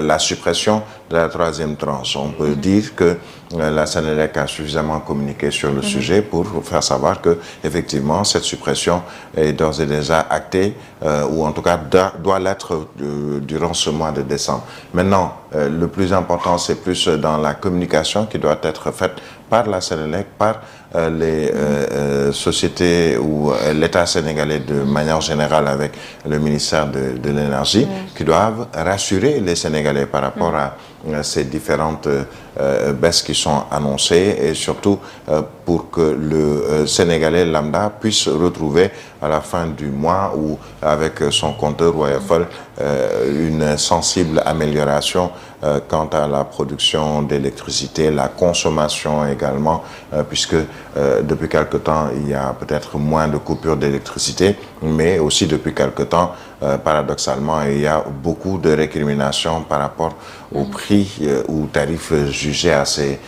la suppression de la troisième tranche. On peut dire que la Sénélec a suffisamment communiqué sur le sujet pour faire savoir que effectivement cette suppression est d'ores et déjà actée ou en tout cas doit l'être durant ce mois de décembre. Maintenant, le plus important, c'est plus dans la communication qui doit être faite par la Sénélec, par les sociétés ou l'État sénégalais de manière générale avec le ministère de l'Énergie, qui doivent rassurer les Sénégalais par rapport à ces différentes baisses qui sont annoncées et surtout pour que le Sénégalais lambda puisse retrouver à la fin du mois ou avec son compteur Woyofal une sensible amélioration quant à la production d'électricité, la consommation également, puisque depuis quelque temps, il y a peut-être moins de coupures d'électricité, mais aussi depuis quelque temps, paradoxalement, il y a beaucoup de récriminations par rapport au prix ou tarifs jugés assez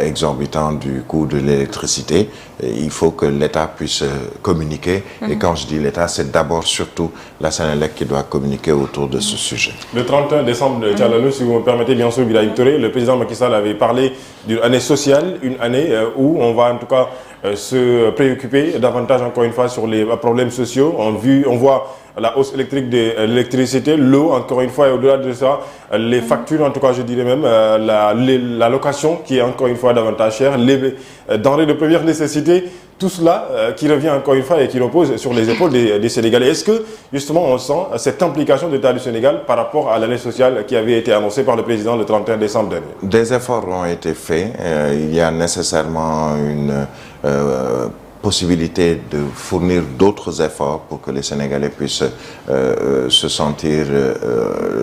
exorbitants du coût de l'électricité. Il faut que l'État puisse communiquer. Et quand je dis l'État, c'est d'abord surtout la Sénélec qui doit communiquer autour de ce sujet. Le 31 décembre, si vous me permettez, bien sûr, Birahim Touré, le président Macky Sall avait parlé d'une année sociale, une année où on va en tout cas se préoccuper davantage encore une fois sur les problèmes sociaux. On voit la hausse électrique de l'électricité, l'eau encore une fois et au-delà de ça, les factures en tout cas je dirais même, la location qui est encore une fois davantage chère, les denrées de première nécessité, tout cela qui revient encore une fois et qui repose sur les épaules des Sénégalais. Est-ce que justement on sent cette implication de l'État du Sénégal par rapport à l'année sociale qui avait été annoncée par le président le 31 décembre dernier? Des efforts ont été faits. Il y a nécessairement une possibilité de fournir d'autres efforts pour que les Sénégalais puissent se sentir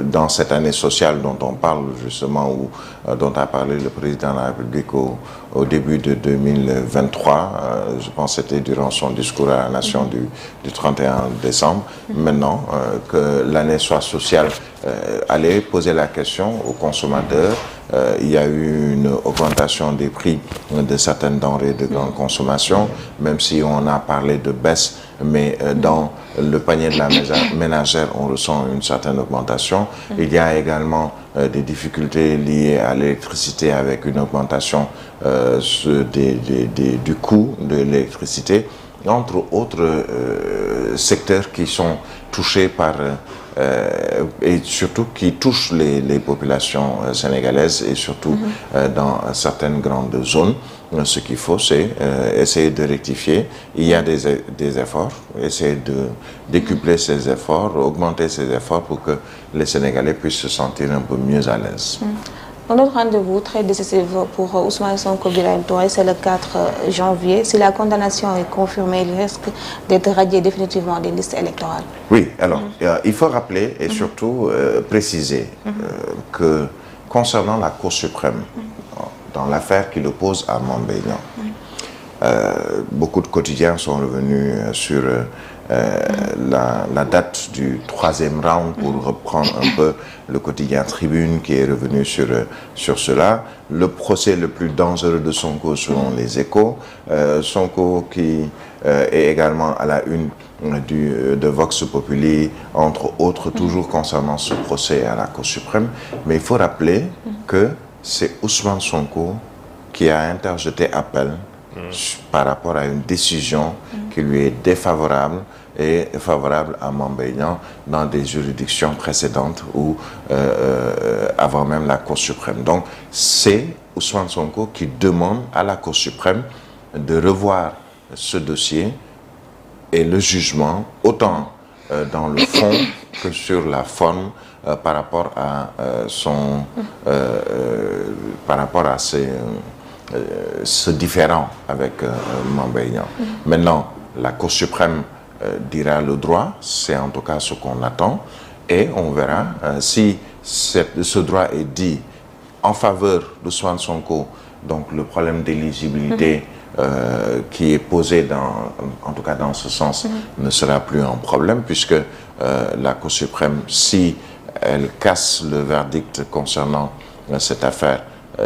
dans cette année sociale dont on parle justement ou dont a parlé le président de la République au début de 2023. Je pense que c'était durant son discours à la nation du 31 décembre. Maintenant, que l'année soit sociale, aller poser la question aux consommateurs. Il y a eu une augmentation des prix de certaines denrées de grande consommation, même si on a parlé de baisse, mais dans le panier de la ménagère, on ressent une certaine augmentation. Il y a également des difficultés liées à l'électricité avec une augmentation du coût de l'électricité, entre autres secteurs qui sont touchés par et surtout qui touchent les populations sénégalaises et surtout dans certaines grandes zones. Ce qu'il faut, c'est essayer de rectifier. Il y a des efforts, essayer de décupler ces efforts, augmenter ces efforts pour que les Sénégalais puissent se sentir un peu mieux à l'aise. Un autre rendez-vous très décisif pour Ousmane Sonko Birahim Touré, c'est le 4 janvier. Si la condamnation est confirmée, il risque d'être radié définitivement des listes électorales. Oui, alors, il faut rappeler et surtout préciser que concernant la Cour suprême, dans l'affaire qui l'oppose à Mame Mbaye Niang, beaucoup de quotidiens sont revenus sur la date du 3e round pour reprendre un peu le quotidien Tribune qui est revenu sur cela. Le procès le plus dangereux de Sonko selon les Échos. Sonko qui est également à la une de Vox Populi, entre autres, toujours concernant ce procès à la Cour suprême. Mais il faut rappeler que c'est Ousmane Sonko qui a interjeté appel par rapport à une décision qui lui est défavorable et favorable à Mame Mbaye Niang dans des juridictions précédentes ou avant même la Cour suprême. Donc c'est Ousmane Sonko qui demande à la Cour suprême de revoir ce dossier et le jugement, autant dans le fond que sur la forme, par rapport à ce différend avec Mame Mbaye Niang. Maintenant, la Cour suprême dira le droit, c'est en tout cas ce qu'on attend, et on verra si ce droit est dit en faveur d'Ousmane Sonko, donc le problème d'éligibilité qui est posé en tout cas dans ce sens ne sera plus un problème, puisque la Cour suprême, si elle casse le verdict concernant cette affaire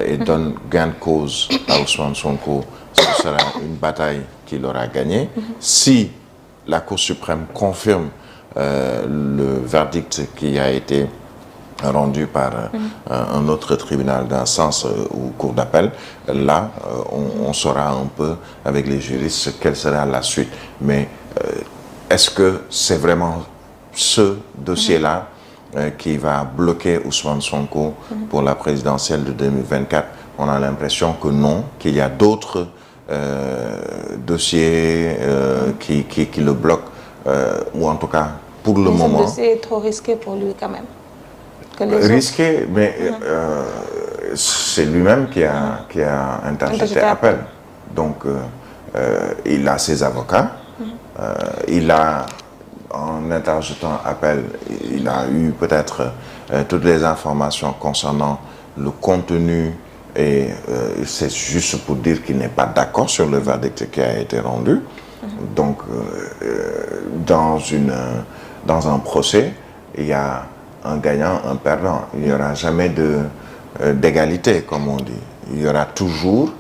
et donne gain de cause à Ousmane Sonko, ce sera une bataille qu'il aura gagnée. Si la Cour suprême confirme le verdict qui a été rendu par un autre tribunal d'instance ou cour d'appel, là, on saura un peu avec les juristes quelle sera la suite. Mais est-ce que c'est vraiment ce dossier-là qui va bloquer Ousmane Sonko pour la présidentielle de 2024? On a l'impression que non, qu'il y a d'autres dossiers qui le bloquent, ou en tout cas, pour le moment... Ce dossier est trop risqué pour lui quand même. Risqué, mais c'est lui-même qui a interjeté appel. Donc, il a ses avocats. Il a, en interjetant appel, il a eu peut-être toutes les informations concernant le contenu, et c'est juste pour dire qu'il n'est pas d'accord sur le verdict qui a été rendu. Donc, dans un procès, il y a un gagnant, un perdant. Il n'y aura jamais d'égalité, comme on dit. Il y aura toujours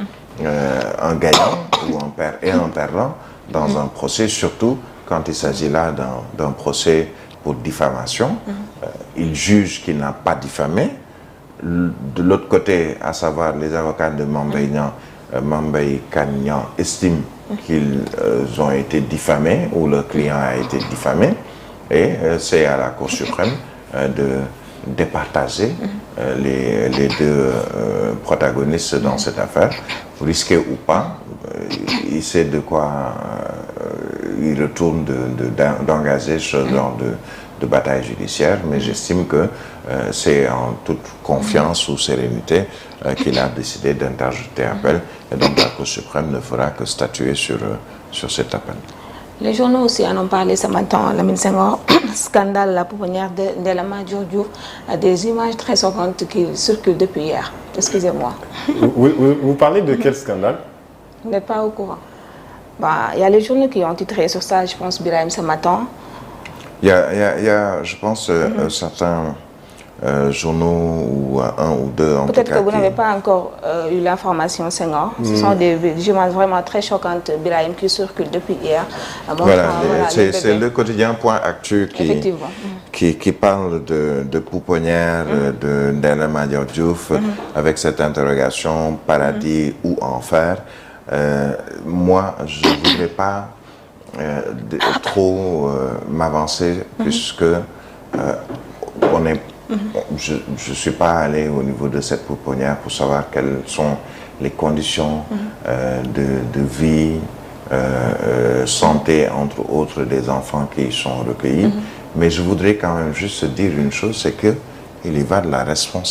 un gagnant ou un perdant dans un procès, surtout quand il s'agit là d'un procès pour diffamation. Il juge qu'il n'a pas diffamé. De l'autre côté, à savoir les avocats de Mame Mbaye Kane estiment qu'ils ont été diffamés ou leur client a été diffamé. Et c'est à la Cour suprême de départager les deux protagonistes dans cette affaire, risqué ou pas. Il sait de quoi il retourne d'engager ce genre de bataille judiciaire, mais j'estime que c'est en toute confiance ou sérénité qu'il a décidé d'interjeter appel, et donc la Cour suprême ne fera que statuer sur cet appel. Les journaux aussi en ont parlé ce matin, Lamine Senghor, scandale la pouponnière de Ndella Madior Diouf, des images très choquantes qui circulent depuis hier. Excusez-moi. Vous parlez de quel scandale? Vous n'êtes pas au courant. Il y a les journaux qui ont titré sur ça, je pense, Birahim, ce matin. Il y a, je pense, certains journaux, ou un ou deux en tout cas. Peut-être que vous n'avez pas encore eu l'information, Senghor. Ce sont des images vraiment très choquantes, Birahim, qui circulent depuis hier. Voilà, c'est le quotidien Point Actu qui parle de pouponnière, de Ndella Madior Diouf, avec cette interrogation, paradis ou enfer. Moi, je ne voudrais pas trop m'avancer, puisque je ne suis pas allé au niveau de cette pouponnière pour savoir quelles sont les conditions de vie, santé, entre autres, des enfants qui y sont recueillis. Mais je voudrais quand même juste dire une chose, c'est qu'il y va de la responsabilité